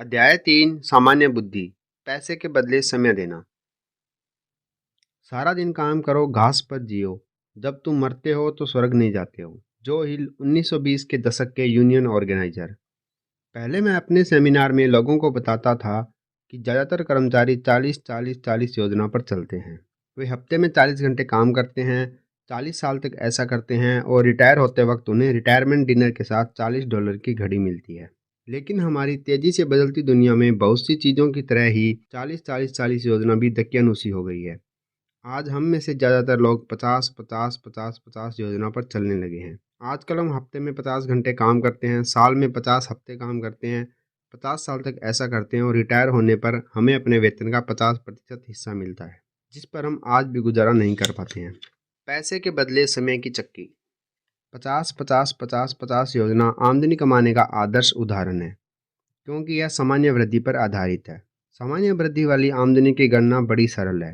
अध्याय 3 सामान्य बुद्धि। पैसे के बदले समय देना। सारा दिन काम करो, घास पर जियो। जब तुम मरते हो तो स्वर्ग नहीं जाते हो। जो हिल 1920 के दशक के यूनियन ऑर्गेनाइजर। पहले मैं अपने सेमिनार में लोगों को बताता था कि ज़्यादातर कर्मचारी 40-40-40 योजना पर चलते हैं। वे हफ्ते में 40 घंटे काम करते हैं, 40 साल तक ऐसा करते हैं और रिटायर होते वक्त उन्हें रिटायरमेंट डिनर के साथ $40 की घड़ी मिलती है। लेकिन हमारी तेजी से बदलती दुनिया में बहुत सी चीज़ों की तरह ही 40-40-40 योजना भी दकियानूसी हो गई है। आज हम में से ज़्यादातर लोग 50-50-50-50 योजना पर चलने लगे हैं। आजकल हम हफ्ते में 50 घंटे काम करते हैं, साल में 50 हफ्ते काम करते हैं, 50 साल तक ऐसा करते हैं और रिटायर होने पर हमें अपने वेतन का 50% हिस्सा मिलता है, जिस पर हम आज भी गुजारा नहीं कर पाते हैं। पैसे के बदले समय की चक्की। 50-50-50-50 योजना आमदनी कमाने का आदर्श उदाहरण है, क्योंकि यह सामान्य वृद्धि पर आधारित है। सामान्य वृद्धि वाली आमदनी की गणना बड़ी सरल है।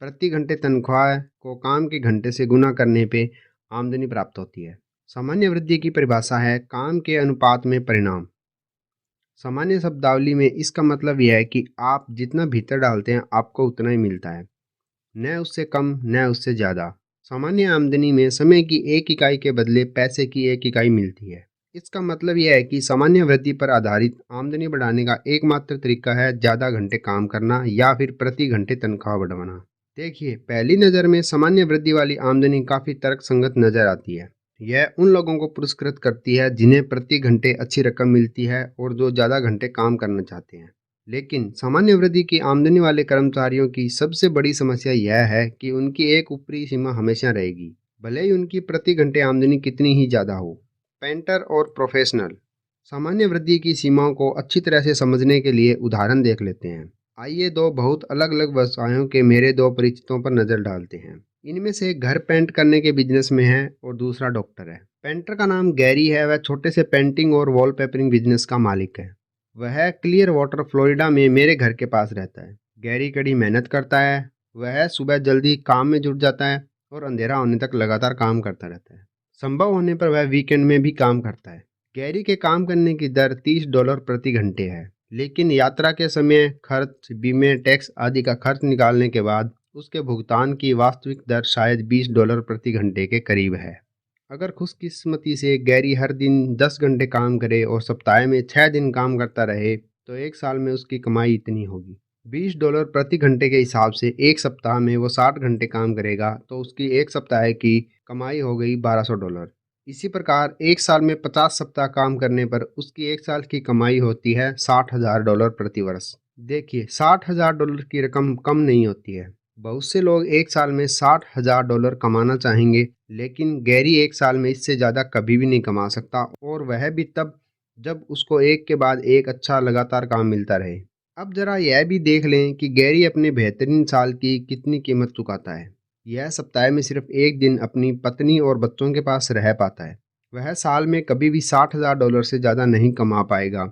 प्रति घंटे तनख्वाह को काम के घंटे से गुना करने पे आमदनी प्राप्त होती है। सामान्य वृद्धि की परिभाषा है काम के अनुपात में परिणाम। सामान्य शब्दावली में इसका मतलब यह है कि आप जितना भीतर डालते हैं आपको उतना ही मिलता है, न उससे कम न उससे ज़्यादा। सामान्य आमदनी में समय की एक इकाई के बदले पैसे की एक इकाई मिलती है। इसका मतलब यह है कि सामान्य वृद्धि पर आधारित आमदनी बढ़ाने का एकमात्र तरीका है ज़्यादा घंटे काम करना या फिर प्रति घंटे तनख्वाह बढ़ाना। देखिए, पहली नज़र में सामान्य वृद्धि वाली आमदनी काफ़ी तर्कसंगत नज़र आती है। यह उन लोगों को पुरस्कृत करती है जिन्हें प्रति घंटे अच्छी रकम मिलती है और जो ज़्यादा घंटे काम करना चाहते हैं। लेकिन सामान्य वृद्धि की आमदनी वाले कर्मचारियों की सबसे बड़ी समस्या यह है कि उनकी एक ऊपरी सीमा हमेशा रहेगी, भले ही उनकी प्रति घंटे आमदनी कितनी ही ज़्यादा हो। पेंटर और प्रोफेशनल। सामान्य वृद्धि की सीमाओं को अच्छी तरह से समझने के लिए उदाहरण देख लेते हैं। आइए दो बहुत अलग अलग व्यवसायों के मेरे दो परिचितों पर नज़र डालते हैं। इनमें से एक घर पेंट करने के बिजनेस में है और दूसरा डॉक्टर है। पेंटर का नाम गैरी है। वह छोटे से पेंटिंग और वॉलपेपरिंग बिजनेस का मालिक है। वह क्लियर वाटर फ्लोरिडा में मेरे घर के पास रहता है। गैरी कड़ी मेहनत करता है। वह सुबह जल्दी काम में जुट जाता है और अंधेरा होने तक लगातार काम करता रहता है। संभव होने पर वह वीकेंड में भी काम करता है। गैरी के काम करने की दर $30 प्रति घंटे है, लेकिन यात्रा के समय, खर्च, बीमे, टैक्स आदि का खर्च निकालने के बाद उसके भुगतान की वास्तविक दर शायद $20 प्रति घंटे के करीब है। अगर खुशकिस्मती से गैरी हर दिन 10 घंटे काम करे और सप्ताह में 6 दिन काम करता रहे तो एक साल में उसकी कमाई इतनी होगी। $20 प्रति घंटे के हिसाब से एक सप्ताह में वो 60 घंटे काम करेगा तो उसकी एक सप्ताह की कमाई हो गई $1200। इसी प्रकार एक साल में 50 सप्ताह काम करने पर उसकी एक साल की कमाई होती है $60,000 प्रति वर्ष। देखिए, $60,000 की रकम कम नहीं होती है। बहुत से लोग एक साल में $60,000 कमाना चाहेंगे, लेकिन गैरी एक साल में इससे ज़्यादा कभी भी नहीं कमा सकता, और वह भी तब जब उसको एक के बाद एक अच्छा लगातार काम मिलता रहे। अब जरा यह भी देख लें कि गैरी अपने बेहतरीन साल की कितनी कीमत चुकाता है। यह सप्ताह में सिर्फ एक दिन अपनी पत्नी और बच्चों के पास रह पाता है। वह साल में कभी भी $60,000 से ज़्यादा नहीं कमा पाएगा,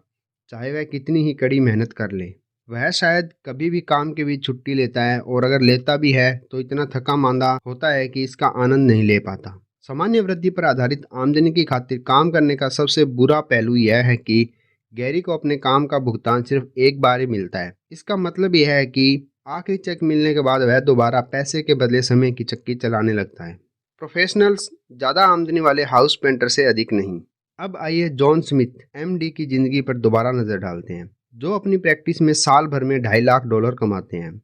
चाहे वह कितनी ही कड़ी मेहनत कर ले। वह शायद कभी भी काम के बीच छुट्टी लेता है, और अगर लेता भी है तो इतना थका मांदा होता है कि इसका आनंद नहीं ले पाता। सामान्य वृद्धि पर आधारित आमदनी की खातिर काम करने का सबसे बुरा पहलू यह है कि गैरी को अपने काम का भुगतान सिर्फ एक बार ही मिलता है। इसका मतलब यह है कि आखिरी चेक मिलने के बाद वह दोबारा पैसे के बदले समय की चक्की चलाने लगता है। प्रोफेशनल्स ज़्यादा आमदनी वाले हाउस पेंटर से अधिक नहीं। अब आइए जॉन स्मिथ एमडी की जिंदगी पर दोबारा नजर डालते हैं, जो अपनी प्रैक्टिस में साल भर में $2.5 लाख कमाते हैं।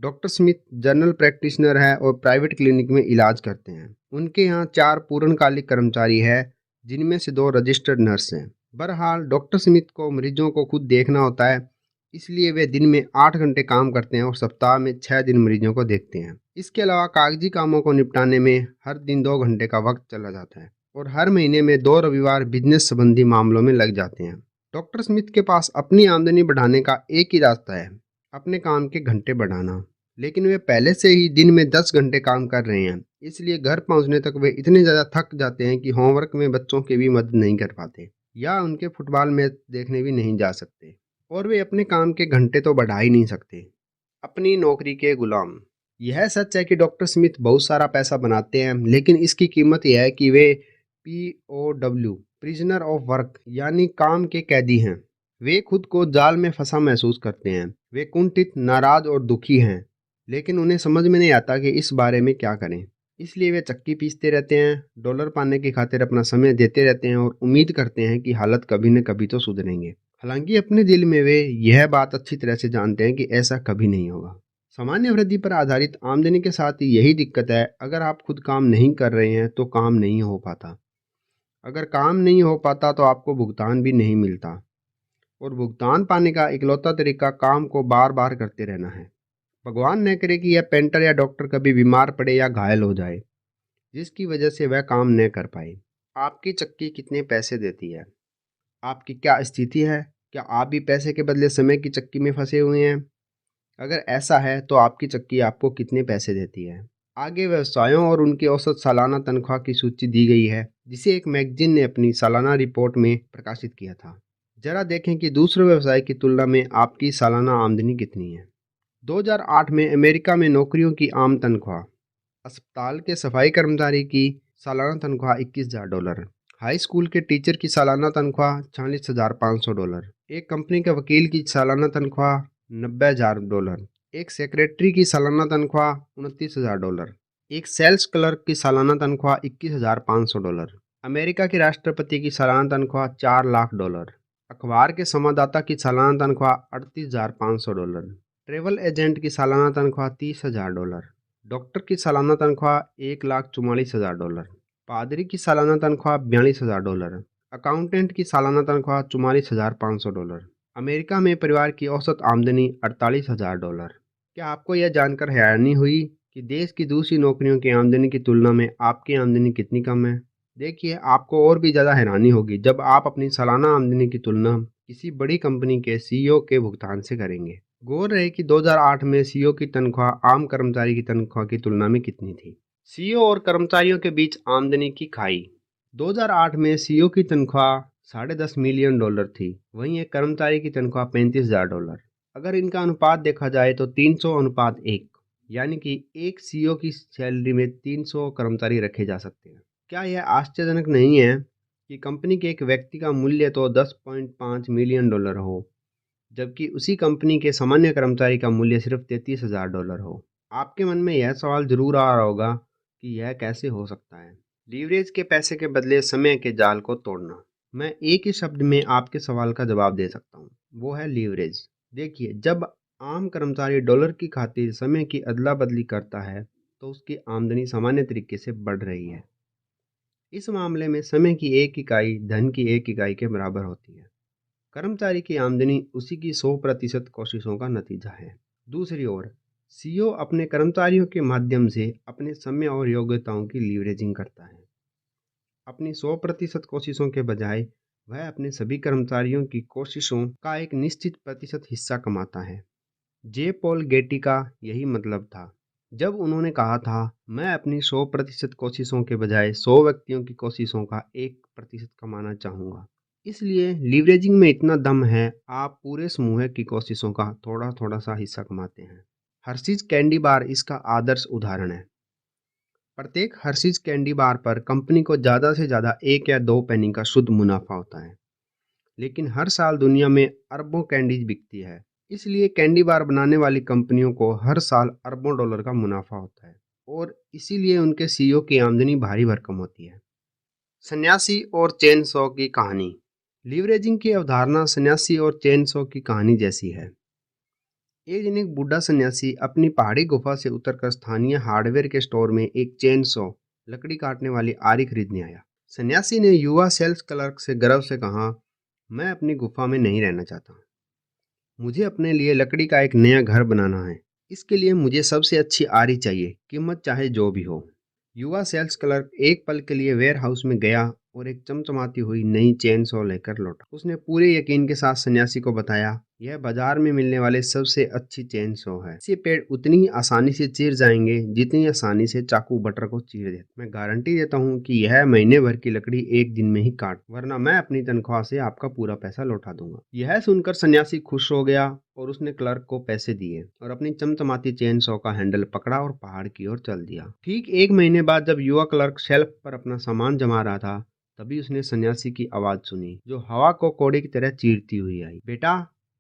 डॉक्टर स्मिथ जनरल प्रैक्टिशनर है और प्राइवेट क्लिनिक में इलाज करते हैं। उनके यहाँ 4 पूर्णकालिक कर्मचारी हैं, जिनमें से 2 रजिस्टर्ड नर्स हैं। बहरहाल डॉक्टर स्मिथ को मरीजों को खुद देखना होता है, इसलिए वे दिन में 8 घंटे काम करते हैं और सप्ताह में 6 दिन मरीजों को देखते हैं। इसके अलावा कागजी कामों को निपटाने में हर दिन 2 घंटे का वक्त चला जाता है, और हर महीने में 2 रविवार बिजनेस संबंधी मामलों में लग जाते हैं। डॉक्टर स्मिथ के पास अपनी आमदनी बढ़ाने का एक ही रास्ता है, अपने काम के घंटे बढ़ाना। लेकिन वे पहले से ही दिन में 10 घंटे काम कर रहे हैं, इसलिए घर पहुंचने तक वे इतने ज़्यादा थक जाते हैं कि होमवर्क में बच्चों की भी मदद नहीं कर पाते या उनके फुटबॉल मैच देखने भी नहीं जा सकते, और वे अपने काम के घंटे तो बढ़ा ही नहीं सकते। अपनी नौकरी के गुलाम। यह सच है कि डॉक्टर स्मिथ बहुत सारा पैसा बनाते हैं, लेकिन इसकी कीमत यह है कि वे POW प्रिजनर ऑफ वर्क यानी काम के कैदी हैं। वे खुद को जाल में फंसा महसूस करते हैं। वे कुंठित, नाराज और दुखी हैं, लेकिन उन्हें समझ में नहीं आता कि इस बारे में क्या करें। इसलिए वे चक्की पीसते रहते हैं, डॉलर पाने की खातिर अपना समय देते रहते हैं और उम्मीद करते हैं कि हालत कभी न कभी तो सुधरेंगे। हालांकि अपने दिल में वे यह बात अच्छी तरह से जानते हैं कि ऐसा कभी नहीं होगा। सामान्य वृद्धि पर आधारित आमदनी के साथ ही यही दिक्कत है, अगर आप खुद काम नहीं कर रहे हैं तो काम नहीं हो पाता। अगर काम नहीं हो पाता तो आपको भुगतान भी नहीं मिलता, और भुगतान पाने का इकलौता तरीका काम को बार बार करते रहना है। भगवान न करे कि यह पेंटर या डॉक्टर कभी बीमार पड़े या घायल हो जाए, जिसकी वजह से वह काम न कर पाए। आपकी चक्की कितने पैसे देती है? आपकी क्या स्थिति है? क्या आप भी पैसे के बदले समय की चक्की में फंसे हुए हैं? अगर ऐसा है तो आपकी चक्की आपको कितने पैसे देती है? आगे व्यवसायों और उनकी औसत सालाना तनख्वाह की सूची दी गई है, जिसे एक मैगजीन ने अपनी सालाना रिपोर्ट में प्रकाशित किया था। जरा देखें कि दूसरे व्यवसाय की तुलना में आपकी सालाना आमदनी कितनी है। 2008 में अमेरिका में नौकरियों की आम तनख्वाह। अस्पताल के सफाई कर्मचारी की सालाना तनख्वाह $21,000। हाई स्कूल के टीचर की सालाना तनख्वाह $46,500। एक कंपनी के वकील की सालाना तनख्वाह $90,000। एक सेक्रेटरी की सालाना तनख्वाह $29,000। एक सेल्स क्लर्क की सालाना तनख्वाह $21,500। अमेरिका के राष्ट्रपति की सालाना तनख्वाह $4 लाख। अखबार के संवाददाता की सालाना तनख्वाह $38,500। ट्रेवल एजेंट की सालाना तनख्वाह $30,000। डॉक्टर की सालाना तनख्वाह $1,44,000। पादरी की सालाना तनख्वाह $42,000। अकाउंटेंट की सालाना तनख्वाह $44,500। अमेरिका में परिवार की औसत आमदनी $48,000। क्या आपको यह जानकर हैरानी हुई कि देश की दूसरी नौकरियों की आमदनी की तुलना में आपकी आमदनी कितनी कम है? देखिए, आपको और भी ज़्यादा हैरानी होगी जब आप अपनी सालाना आमदनी की तुलना किसी बड़ी कंपनी के सीईओ के भुगतान से करेंगे। गौर रहे कि 2008 में सीईओ की तनख्वाह आम कर्मचारी की तनख्वाह की तुलना में कितनी थी। सीईओ और कर्मचारियों के बीच आमदनी की खाई। 2008 में सीईओ की तनख्वाह $10.5 मिलियन थी, वहीं एक कर्मचारी की तनख्वाह $35,000। अगर इनका अनुपात देखा जाए तो 300:1, यानी कि एक सीईओ की सैलरी में 300 कर्मचारी रखे जा सकते हैं। क्या यह आश्चर्यजनक नहीं है कि कंपनी के एक व्यक्ति का मूल्य तो $10.5 मिलियन हो, जबकि उसी कंपनी के सामान्य कर्मचारी का मूल्य सिर्फ $33,000 हो? आपके मन में यह सवाल जरूर आ रहा होगा कि यह कैसे हो सकता है। लीवरेज के पैसे के बदले समय के जाल को तोड़ना। मैं एक ही शब्द में आपके सवाल का जवाब दे सकता हूँ, वो है लीवरेज। देखिए, जब आम कर्मचारी डॉलर की खातिर समय की अदला बदली करता है तो उसकी आमदनी सामान्य तरीके से बढ़ रही है। इस मामले में समय की एक इकाई धन की एक इकाई के बराबर होती है। कर्मचारी की आमदनी उसी की 100% कोशिशों का नतीजा है। दूसरी ओर सीईओ अपने कर्मचारियों के माध्यम से अपने समय और योग्यताओं की लीवरेजिंग करता है। अपनी 100% कोशिशों के बजाय वह अपने सभी कर्मचारियों की कोशिशों का एक निश्चित प्रतिशत हिस्सा कमाता है। जे पॉल गेटी का यही मतलब था जब उन्होंने कहा था, मैं अपनी 100% कोशिशों के बजाय 100 व्यक्तियों की कोशिशों का 1% कमाना चाहूँगा। इसलिए लीवरेजिंग में इतना दम है, आप पूरे समूह की कोशिशों का थोड़ा थोड़ा सा हिस्सा कमाते हैं। हर्शीज कैंडी बार इसका आदर्श उदाहरण है। प्रत्येक हर्शीज कैंडी बार पर कंपनी को ज़्यादा से ज़्यादा 1 या 2 पेनी का शुद्ध मुनाफा होता है, लेकिन हर साल दुनिया में अरबों कैंडीज बिकती है। इसलिए कैंडी बार बनाने वाली कंपनियों को हर साल अरबों डॉलर का मुनाफा होता है, और इसीलिए उनके सीईओ की आमदनी भारी भरकम होती है। सन्यासी और चेन सॉ की कहानी। लीवरेजिंग की अवधारणा सन्यासी और चेन सॉ की कहानी जैसी है। एक दिन एक बूढ़ा सन्यासी अपनी पहाड़ी गुफा से उतरकर स्थानीय हार्डवेयर के स्टोर में एक चेन सॉ, लकड़ी काटने वाली आरी खरीदने आया। सन्यासी ने युवा सेल्स क्लर्क से गर्व से कहा, मैं अपनी गुफा में नहीं रहना चाहता। मुझे अपने लिए लकड़ी का एक नया घर बनाना है। इसके लिए मुझे सबसे अच्छी आरी चाहिए, कीमत चाहे जो भी हो। युवा सेल्स क्लर्क एक पल के लिए वेयर हाउस में गया और एक चमचमाती हुई नई चेन सॉ लेकर लौटा। उसने पूरे यकीन के साथ सन्यासी को बताया, यह बाजार में मिलने वाले सबसे अच्छी चेन सॉ है। इसे पेड़ उतनी ही आसानी से चीर जाएंगे जितनी आसानी से चाकू बटर को चीर देते। मैं गारंटी देता हूँ कि यह महीने भर की लकड़ी एक दिन में ही काट, वरना मैं अपनी तनख्वाह से आपका पूरा पैसा लौटा दूंगा। यह सुनकर सन्यासी खुश हो गया और उसने क्लर्क को पैसे दिए और अपनी चमचमाती चेन सॉ का हैंडल पकड़ा और पहाड़ की ओर चल दिया। ठीक 1 महीने बाद जब युवा क्लर्क शेल्फ पर अपना सामान जमा रहा था, तभी उसने सन्यासी की आवाज सुनी, जो हवा को कोड़े की तरह चीरती हुई आई। बेटा,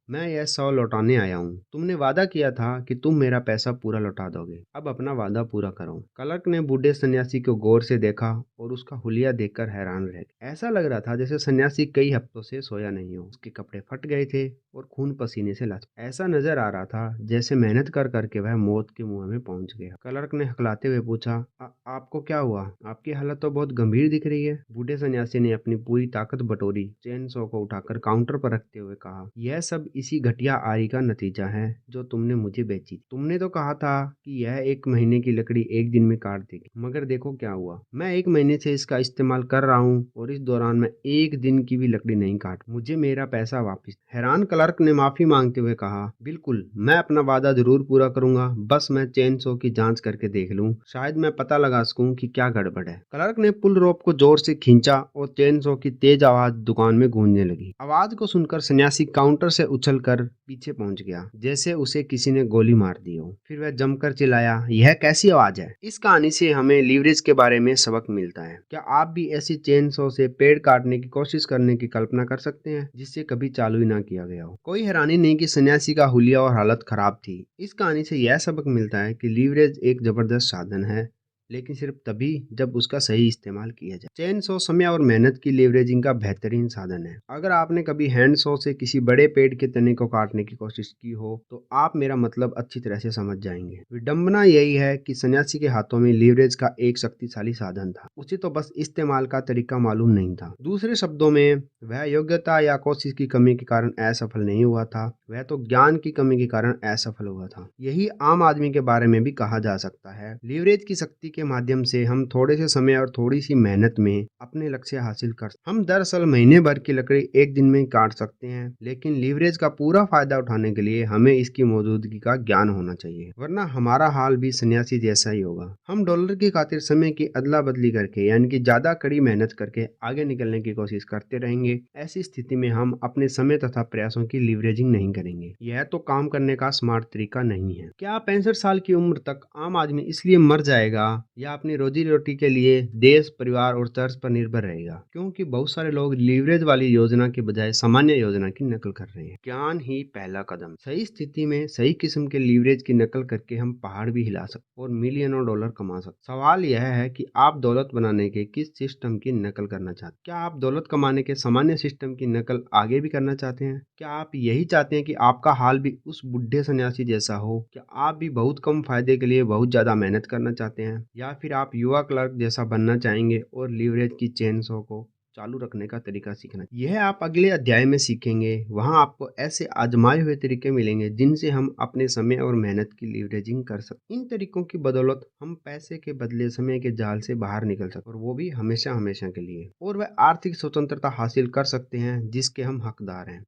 मैं यह 100 लौटाने आया हूँ। तुमने वादा किया था कि तुम मेरा पैसा पूरा लौटा दोगे। अब अपना वादा पूरा करो। क्लर्क ने बूढ़े सन्यासी को गौर से देखा और उसका हुलिया देखकर हैरान रह गया। ऐसा लग रहा था जैसे सन्यासी कई हफ्तों से सोया नहीं हो। उसके कपड़े फट गए थे और खून पसीने से लथ। ऐसा नजर आ रहा था जैसे मेहनत कर करके वह मौत के मुंह में पहुंच गया। क्लर्क ने हकलाते हुए पूछा, आपको क्या हुआ? आपकी हालत तो बहुत गंभीर दिख रही है। बूढ़े सन्यासी ने अपनी पूरी ताकत बटोरी, चेन सो को उठाकर काउंटर पर रखते हुए कहा, यह सब इसी घटिया आरी का नतीजा है जो तुमने मुझे बेची। तुमने तो कहा था कि यह 1 महीने की लकड़ी 1 दिन में काट देगी, मगर देखो क्या हुआ। मैं 1 महीने से इसका इस्तेमाल कर रहा हूँ और इस दौरान मैं 1 दिन की भी लकड़ी नहीं काट। मुझे मेरा पैसा वापस। हैरान क्लर्क ने माफी मांगते हुए कहा, बिल्कुल, मैं अपना वादा जरूर पूरा करूंगा। बस मैं चेन सो की जांच करके देख लूं, शायद मैं पता लगा सकूं कि क्या गड़बड़ है। क्लर्क ने पुल रोप को जोर से खींचा और चेन सो की तेज आवाज दुकान में गूंजने लगी। आवाज को सुनकर सन्यासी काउंटर से उछलकर पीछे पहुंच गया, जैसे उसे किसी ने गोली मार दी हो। फिर वह जमकर चिल्लाया, यह कैसी आवाज है? इस कहानी से हमें लीवरेज के बारे में सबक मिलता है। क्या आप भी ऐसी चेन सो से पेड़ काटने की कोशिश करने की कल्पना कर सकते हैं जिससे कभी चालू ही ना किया गया हो? कोई हैरानी नहीं कि सन्यासी का हुलिया और हालत खराब थी। इस कहानी से यह सबक मिलता है कि लीवरेज एक जबरदस्त साधन है, लेकिन सिर्फ तभी जब उसका सही इस्तेमाल किया जाए। चेन सो समय और मेहनत की लेवरेजिंग का बेहतरीन साधन है। अगर आपने कभी हैंड सो से किसी बड़े पेड़ के तने को काटने की कोशिश की हो तो आप मेरा मतलब अच्छी तरह से समझ जाएंगे। विडंबना यही है कि सन्यासी के हाथों में लीवरेज का एक शक्तिशाली साधन था, उसे तो बस इस्तेमाल का तरीका मालूम नहीं था। दूसरे शब्दों में, वह योग्यता या कोशिश की कमी के कारण असफल नहीं हुआ था, वह तो ज्ञान की कमी के कारण असफल हुआ था। यही आम आदमी के बारे में भी कहा जा सकता है। लीवरेज की शक्ति के माध्यम से हम थोड़े से समय और थोड़ी सी मेहनत में अपने लक्ष्य हासिल कर सकते। हम दरअसल महीने भर की लकड़ी 1 दिन में काट सकते हैं, लेकिन लीवरेज का पूरा फायदा उठाने के लिए हमें इसकी मौजूदगी का ज्ञान होना चाहिए, वरना हमारा हाल भी सन्यासी जैसा ही होगा। हम डॉलर की खातिर समय की अदला बदली करके, यानी कि ज्यादा कड़ी मेहनत करके आगे निकलने की कोशिश करते रहेंगे। ऐसी स्थिति में हम अपने समय तथा प्रयासों की लीवरेजिंग नहीं करेंगे। यह तो काम करने का स्मार्ट तरीका नहीं है। क्या 65 साल की उम्र तक आम आदमी इसलिए मर जाएगा या अपनी रोजी रोटी के लिए देश, परिवार और चर्च पर निर्भर रहेगा क्योंकि बहुत सारे लोग लीवरेज वाली योजना के बजाय सामान्य योजना की नकल कर रहे हैं? ज्ञान ही पहला कदम। सही स्थिति में सही किस्म के लीवरेज की नकल करके हम पहाड़ भी हिला सकते और मिलियनों डॉलर कमा सकते। सवाल यह है कि आप दौलत बनाने के किस सिस्टम की नकल करना चाहते हैं? क्या आप दौलत कमाने के सामान्य सिस्टम की नकल आगे भी करना चाहते हैं? क्या आप यही चाहते हैं कि आपका हाल भी उस बुढ़े सन्यासी जैसा हो? क्या आप भी बहुत कम फायदे के लिए बहुत ज्यादा मेहनत करना चाहते हैं, या फिर आप युवा क्लर्क जैसा बनना चाहेंगे और लीवरेज की चेन सो को चालू रखने का तरीका सीखना? यह आप अगले अध्याय में सीखेंगे। वहां आपको ऐसे आजमाए हुए तरीके मिलेंगे जिनसे हम अपने समय और मेहनत की लीवरेजिंग कर सकते। इन तरीकों की बदौलत हम पैसे के बदले समय के जाल से बाहर निकल सकते, और वो भी हमेशा हमेशा के लिए, और वह आर्थिक स्वतंत्रता हासिल कर सकते हैं जिसके हम हकदार हैं।